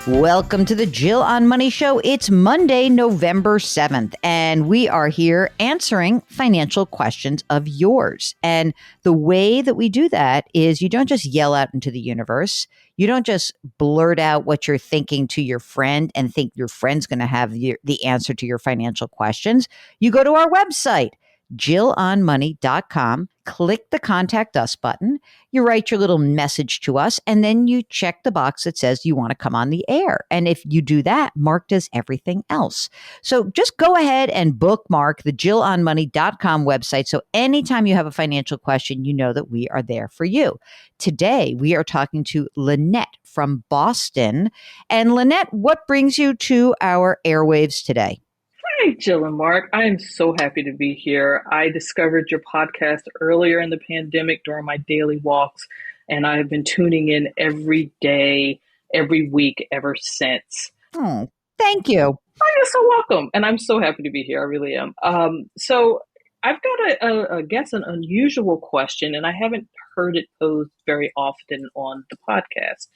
Welcome to the Jill on Money Show. It's Monday, November 7th, and we are here answering financial questions of yours. And the way that we do that is you don't just yell out into the universe. You don't just blurt out what you're thinking to your friend and think your friend's going to have the answer to your financial questions. You go to our website, JillOnMoney.com, click the Contact Us button, you write your little message to us, and then you check the box that says you want to come on the air. And if you do that, Mark does everything else. So just go ahead and bookmark the JillOnMoney.com website. So anytime you have a financial question, you know that we are there for you. Today, we are talking to Lynette from Boston. And Lynette, what brings you to our airwaves today? Hi, Jill and Mark. I am so happy to be here. I discovered your podcast earlier in the pandemic during my daily walks, and I have been tuning in every day, every week ever since. Oh, thank you. Oh, you're so welcome. And I'm so happy to be here. I really am. So I've got I guess, an unusual question, and I haven't heard it posed very often on the podcast.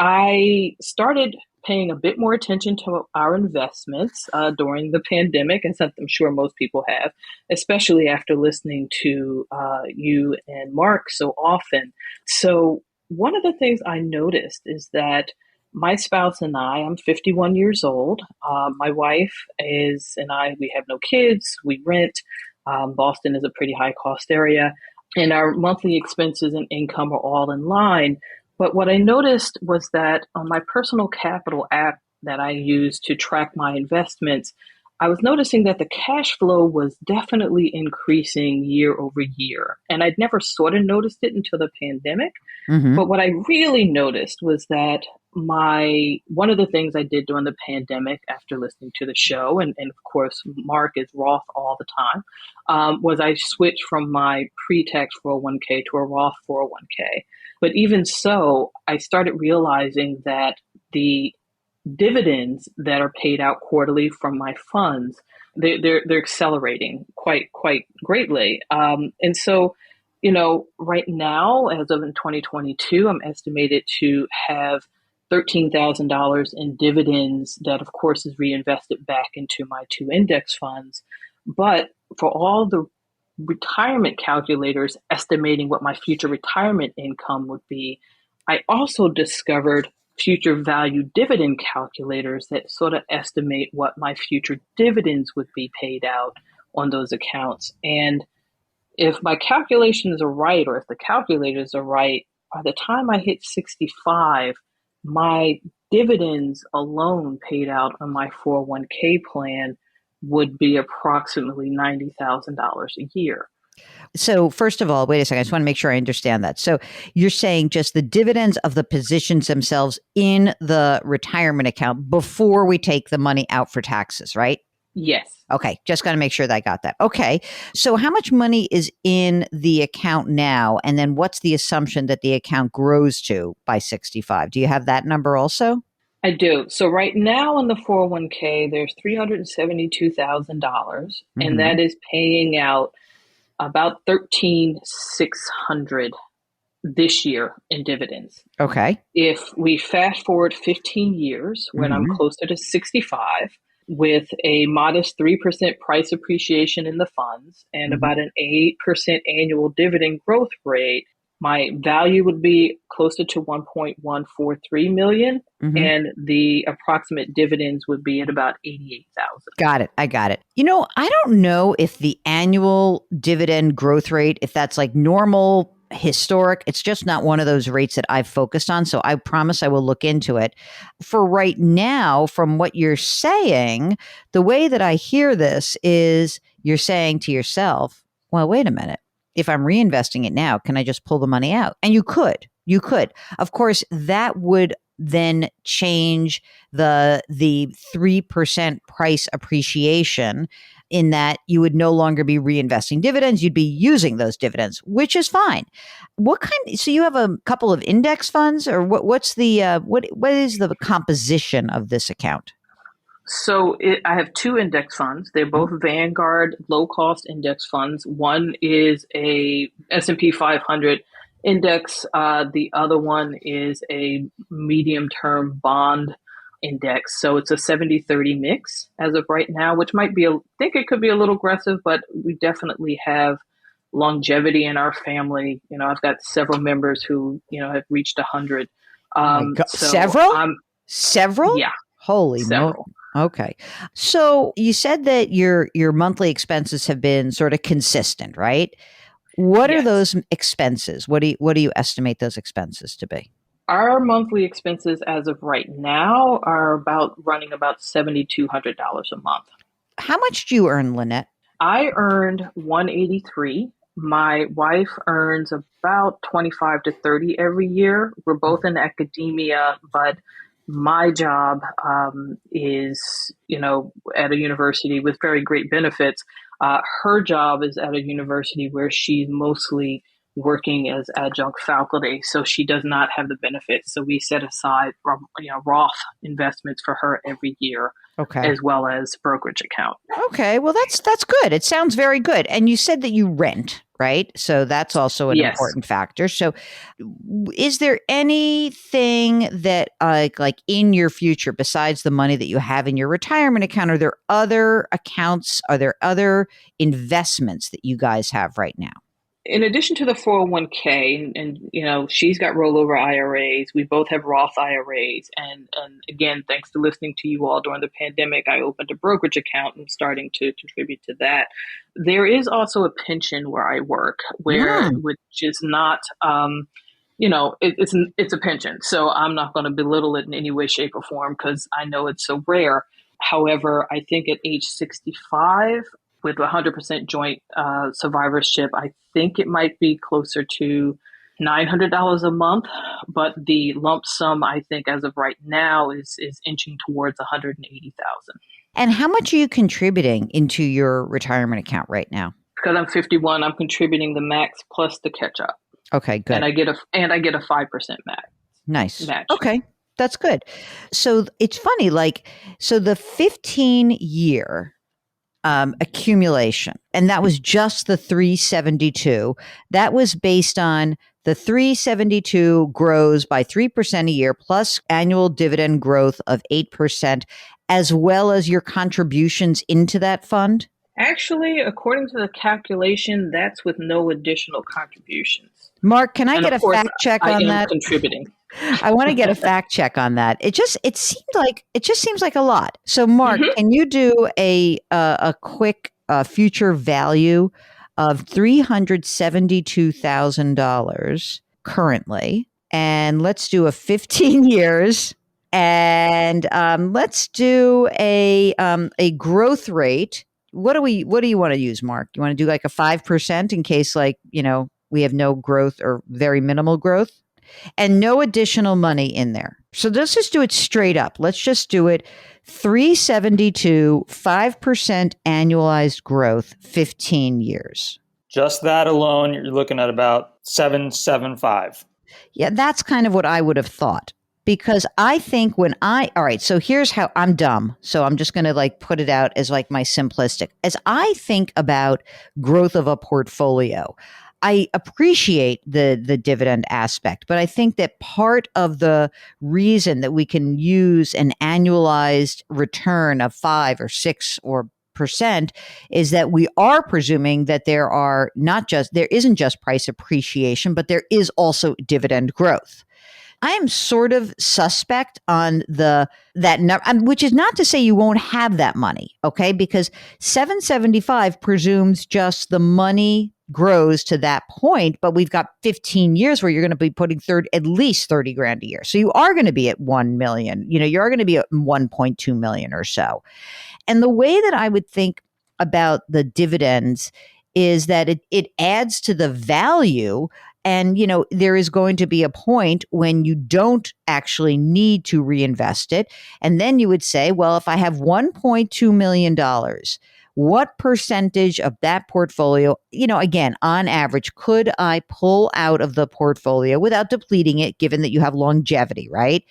I started paying a bit more attention to our investments during the pandemic, as I'm sure most people have, especially after listening to you and Mark so often. So one of the things I noticed is that my spouse and I'm 51 years old. My wife and I, we have no kids. We rent. Boston is a pretty high cost area, and our monthly expenses and income are all in line. But what I noticed was that on my personal capital app that I use to track my investments, I was noticing that the cash flow was definitely increasing year over year. And I'd never sort of noticed it until the pandemic. Mm-hmm. But what I really noticed was that one of the things I did during the pandemic after listening to the show, and of course Mark is Roth all the time, was I switched from my pre-tax 401k to a Roth 401k. But even so, I started realizing that the dividends that are paid out quarterly from my funds, they're accelerating quite greatly. And so, right now, as of in 2022, I'm estimated to have $13,000 in dividends that, of course, is reinvested back into my two index funds. But for all the retirement calculators estimating what my future retirement income would be, I also discovered future value dividend calculators that sort of estimate what my future dividends would be paid out on those accounts. And if my calculations are right, or if the calculators are right, by the time I hit 65, my dividends alone paid out on my 401k plan would be approximately $90,000 a year. So first of all, wait a second. I just want to make sure I understand that. So you're saying just the dividends of the positions themselves in the retirement account before we take the money out for taxes, right? Yes. Okay. Just got to make sure that I got that. Okay. So how much money is in the account now? And then what's the assumption that the account grows to by 65? Do you have that number also? I do. So right now in the 401k, there's $372,000, and Mm-hmm. that is paying out about 13,600 this year in dividends. Okay. If we fast forward 15 years, when I'm Mm-hmm. closer to 65, with a modest 3% price appreciation in the funds and Mm-hmm. about an 8% annual dividend growth rate, my value would be closer to 1.143 million, Mm-hmm. and the approximate dividends would be at about 88,000. Got it. I got it. I don't know if the annual dividend growth rate, if that's like normal, historic, it's just not one of those rates that I've focused on. So I promise I will look into it. For right now, from what you're saying, the way that I hear this is you're saying to yourself, well, wait a minute. If I'm reinvesting it now, can I just pull the money out? And you could. You could. Of course, that would then change the 3% price appreciation, in that you would no longer be reinvesting dividends. You'd be using those dividends, which is fine. So you have a couple of index funds, or what's what is the composition of this account? So I have two index funds. They're both Vanguard low-cost index funds. One is a S&P 500 index. The other one is a medium-term bond index. So it's a 70-30 mix as of right now, which might be, think it could be a little aggressive, but we definitely have longevity in our family. I've got several members who, have reached 100. Oh my God. So Several? yeah, Holy several. Okay. So you said that your monthly expenses have been sort of consistent, right? What are Yes. those expenses? What do you estimate those expenses to be? Our monthly expenses as of right now are running about $7,200 a month. How much do you earn, Lynette? I earned 183. My wife earns about 25 to 30 every year. We're both in academia, but my job is, at a university with very great benefits. Her job is at a university where she's mostly working as adjunct faculty, so she does not have the benefits. So we set aside, Roth investments for her every year, Okay. as well as brokerage account. Okay. Well, that's good. It sounds very good. And you said that you rent, right? So that's also an Yes. important factor. So is there anything that like in your future besides the money that you have in your retirement account, are there other accounts, are there other investments that you guys have right now? In addition to the 401k, and she's got rollover IRAs. We both have Roth IRAs, and again, thanks to listening to you all during the pandemic, I opened a brokerage account and starting to contribute to that. There is also a pension where I work, which is not, it's a pension, so I'm not going to belittle it in any way, shape, or form because I know it's so rare. However, I think at age 65, with 100% joint survivorship, I think it might be closer to $900 a month, but the lump sum, I think, as of right now, is inching towards $180,000. And how much are you contributing into your retirement account right now? Because I'm 51, I'm contributing the max plus the catch up. Okay, good. And I get a 5% match. Nice. Match. Okay, that's good. So it's funny, so the 15-year accumulation, and that was just the 372. That was based on the 372 grows by 3% a year plus annual dividend growth of 8%, as well as your contributions into that fund. Actually, according to the calculation, that's with no additional contributions. Mark, can I get a fact check on that? I am contributing. I want to get a fact check on that. It just seems like a lot. So, Mark, can you do a quick future value of $372,000 currently, and let's do a 15 years, and let's do a growth rate. What do you want to use, Mark? You want to do like a 5% in case, we have no growth or very minimal growth? And no additional money in there. So let's just do it straight up. Let's just do it 372, 5% annualized growth, 15 years. Just that alone, you're looking at about 775. Yeah, that's kind of what I would have thought. Because I think all right, so here's how I'm dumb. So I'm just going to put it out as my simplistic. As I think about growth of a portfolio, I appreciate the dividend aspect, but I think that part of the reason that we can use an annualized return of 5 or 6 or percent is that we are presuming that there isn't just price appreciation, but there is also dividend growth. I am sort of suspect on that number, which is not to say you won't have that money, okay? Because 775 presumes just the money grows to that point, but we've got 15 years where you're going to be putting at least 30 grand a year. So you are going to be at 1 million, you are going to be at 1.2 million or so. And the way that I would think about the dividends is that it adds to the value. And, there is going to be a point when you don't actually need to reinvest it. And then you would say, well, if I have $1.2 million, what percentage of that portfolio, again, on average, could I pull out of the portfolio without depleting it, given that you have longevity, right?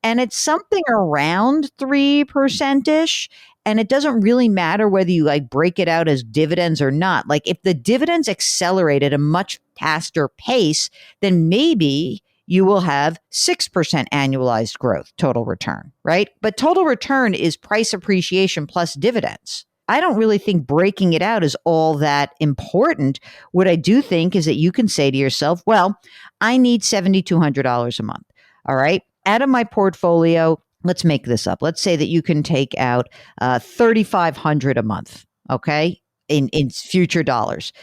And it's something around 3%-ish. And it doesn't really matter whether you break it out as dividends or not. If the dividends accelerate at a much faster pace, then maybe you will have 6% annualized growth, total return, right? But total return is price appreciation plus dividends. I don't really think breaking it out is all that important. What I do think is that you can say to yourself, well, I need $7,200 a month. All right. Out of my portfolio, let's make this up. Let's say that you can take out $3,500 a month. Okay. In future dollars.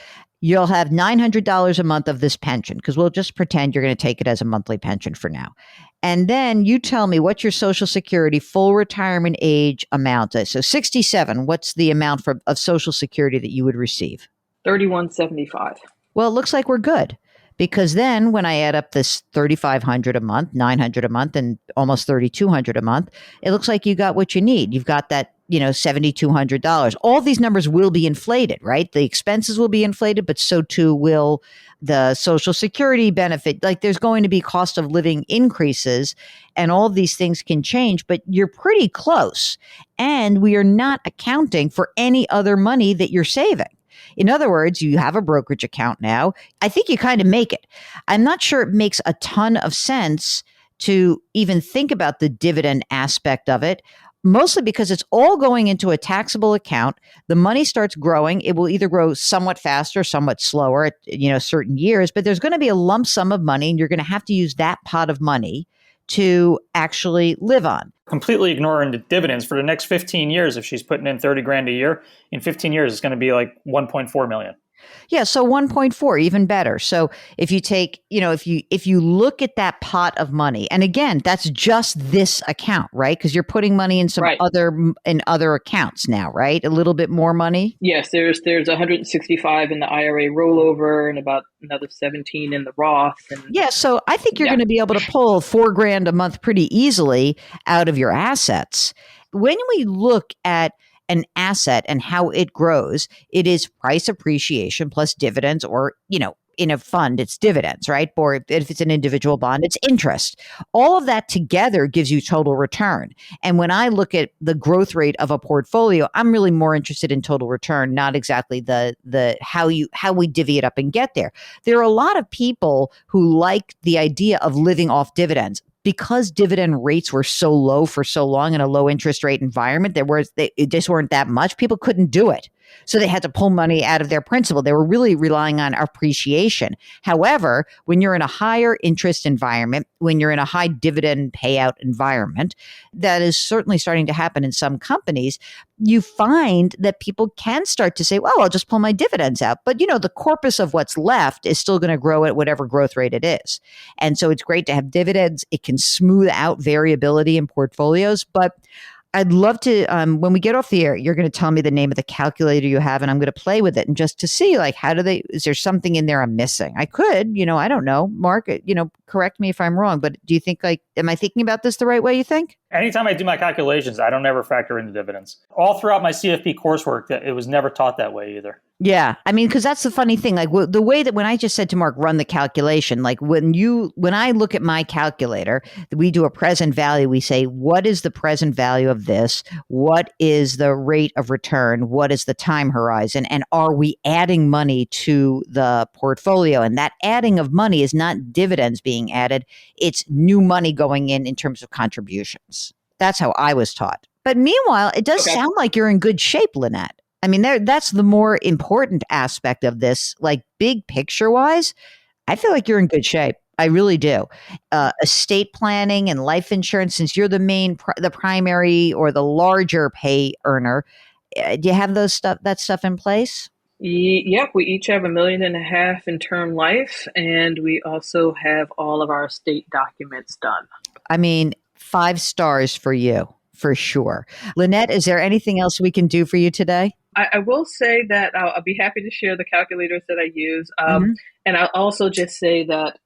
You'll have $900 a month of this pension, because we'll just pretend you're going to take it as a monthly pension for now. And then you tell me what your Social Security full retirement age amount is. So 67, what's the amount of Social Security that you would receive? 3175. Well, it looks like we're good, because then when I add up this 3,500 a month, 900 a month, and almost 3,200 a month, it looks like you got what you need. You've got that, $7,200. All these numbers will be inflated, right? The expenses will be inflated, but so too will the Social Security benefit. Like, there's going to be cost of living increases, and all these things can change, but you're pretty close. And we are not accounting for any other money that you're saving. In other words, you have a brokerage account now. I think you kind of make it. I'm not sure it makes a ton of sense to even think about the dividend aspect of it, mostly because it's all going into a taxable account. The money starts growing. It will either grow somewhat faster, somewhat slower at certain years, but there's going to be a lump sum of money, and you're going to have to use that pot of money to actually live on. Completely ignoring the dividends for the next 15 years. If she's putting in 30 grand a year, in 15 years, it's going to be like 1.4 million. Yeah, so 1.4, even better. So if you take, if you look at that pot of money, and again, that's just this account, right? Because you're putting money in some other accounts now, right? A little bit more money. Yes, there's 165 in the IRA rollover and about another 17 in the Roth. And yeah, so I think you're going to be able to pull $4,000 a month pretty easily out of your assets. When we look at an asset and how it grows, it is price appreciation plus dividends, or, in a fund, it's dividends, right? Or if it's an individual bond, it's interest. All of that together gives you total return. And when I look at the growth rate of a portfolio, I'm really more interested in total return, not exactly the how we divvy it up and get there. There are a lot of people who like the idea of living off dividends. Because dividend rates were so low for so long in a low interest rate environment, it just weren't that much. People couldn't do it. So they had to pull money out of their principal. They were really relying on appreciation. However, when you're in a higher interest environment, when you're in a high dividend payout environment, that is certainly starting to happen in some companies, you find that people can start to say, well, I'll just pull my dividends out. But, the corpus of what's left is still going to grow at whatever growth rate it is. And so it's great to have dividends. It can smooth out variability in portfolios. But I'd love to, when we get off the air, you're going to tell me the name of the calculator you have, and I'm going to play with it, and just to see, like, is there something in there I'm missing? I could, I don't know. Mark, correct me if I'm wrong, but do you think, am I thinking about this the right way, you think? Anytime I do my calculations, I don't ever factor in the dividends. All throughout my CFP coursework, it was never taught that way either. Yeah. I mean, because that's the funny thing, the way that when I just said to Mark, run the calculation, when I look at my calculator, we do a present value. We say, what is the present value of this? What is the rate of return? What is the time horizon? And are we adding money to the portfolio? And that adding of money is not dividends being added. It's new money going in terms of contributions. That's how I was taught. But meanwhile, it does sound like you're in good shape, Lynette. I mean, that's the more important aspect of this, like big picture wise. I feel like you're in good shape. I really do. Estate planning and life insurance, since you're the primary or the larger pay earner, do you have that stuff in place? Yep, we each have $1.5 million in term life, and we also have all of our estate documents done. I mean, 5 stars for you, for sure. Lynette, is there anything else we can do for you today? I will say that I'll be happy to share the calculators that I use. And I'll also just say that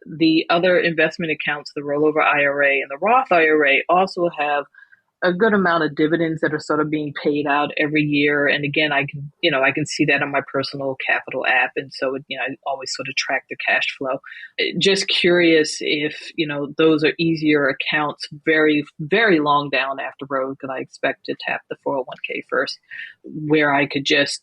the other investment accounts, the rollover IRA and the Roth IRA, also have a good amount of dividends that are sort of being paid out every year. And again, I can see that on my personal capital app. And so, I always sort of track the cash flow. Just curious if, those are easier accounts, very, very long down after road, because I expect to tap the 401k first, where I could just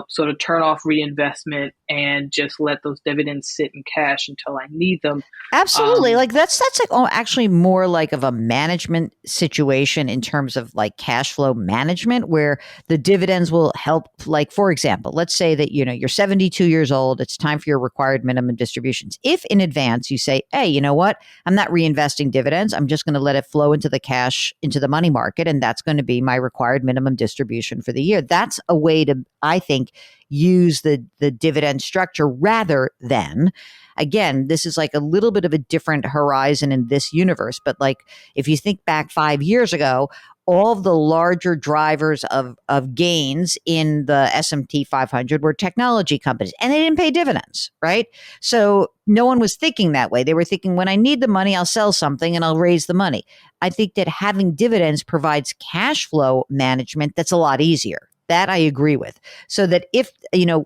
sort of turn off reinvestment and just let those dividends sit in cash until I need them. Absolutely. Like that's like actually more like of a management situation in terms of like cash flow management, where the dividends will help. Like, for example, let's say that, you're 72 years old. It's time for your required minimum distributions. If in advance you say, hey, you know what? I'm not reinvesting dividends. I'm just going to let it flow into the cash, into the money market. And that's going to be my required minimum distribution for the year. That's a way to, I think, use the dividend structure rather than, again, this is like a little bit of a different horizon in this universe. But like, if you think back 5 years ago, all of the larger drivers of gains in the S&P 500 were technology companies, and they didn't pay dividends, right? So no one was thinking that way. They were thinking, when I need the money, I'll sell something and I'll raise the money. I think that having dividends provides cash flow management that's a lot easier. That I agree with. So that if,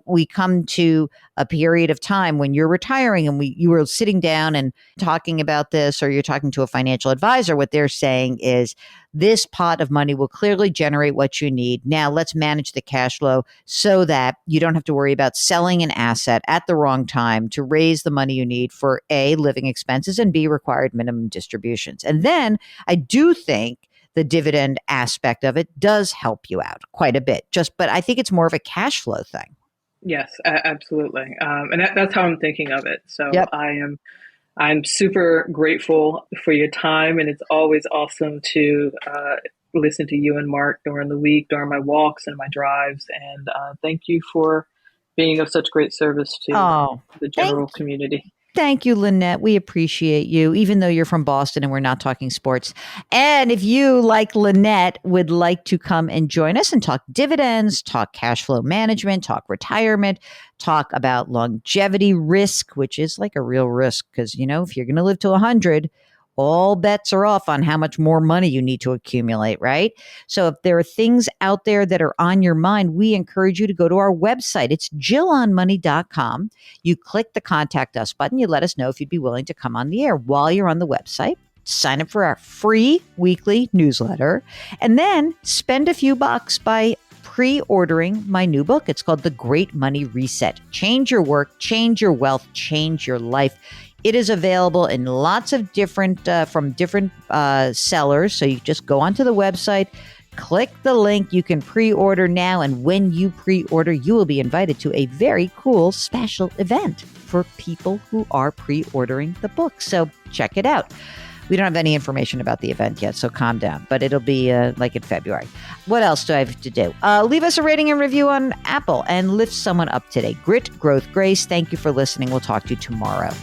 we come to a period of time when you're retiring and you were sitting down and talking about this, or you're talking to a financial advisor, what they're saying is, this pot of money will clearly generate what you need. Now let's manage the cash flow so that you don't have to worry about selling an asset at the wrong time to raise the money you need for A, living expenses, and B, required minimum distributions. And then I do think the dividend aspect of it does help you out quite a bit. But I think it's more of a cash flow thing. Yes, absolutely. And that's how I'm thinking of it. So yep. I'm super grateful for your time, and it's always awesome to listen to you and Mark during the week, during my walks and my drives. And thank you for being of such great service to the general community. Thank you, Lynette. We appreciate you, even though you're from Boston and we're not talking sports. And if you, like Lynette, would like to come and join us and talk dividends, talk cash flow management, talk retirement, talk about longevity risk, which is like a real risk because, if you're going to live to 100, all bets are off on how much more money you need to accumulate, right? So if there are things out there that are on your mind, we encourage you to go to our website. It's JillOnMoney.com. You click the Contact Us button. You let us know if you'd be willing to come on the air. While you're on the website, sign up for our free weekly newsletter, and then spend a few bucks by pre-ordering my new book. It's called The Great Money Reset. Change your work, change your wealth, change your life. It is available in lots of different, from different sellers. So you just go onto the website, click the link. You can pre-order now. And when you pre-order, you will be invited to a very cool special event for people who are pre-ordering the book. So check it out. We don't have any information about the event yet, so calm down. But it'll be like in February. What else do I have to do? Leave us a rating and review on Apple and lift someone up today. Grit, growth, grace. Thank you for listening. We'll talk to you tomorrow.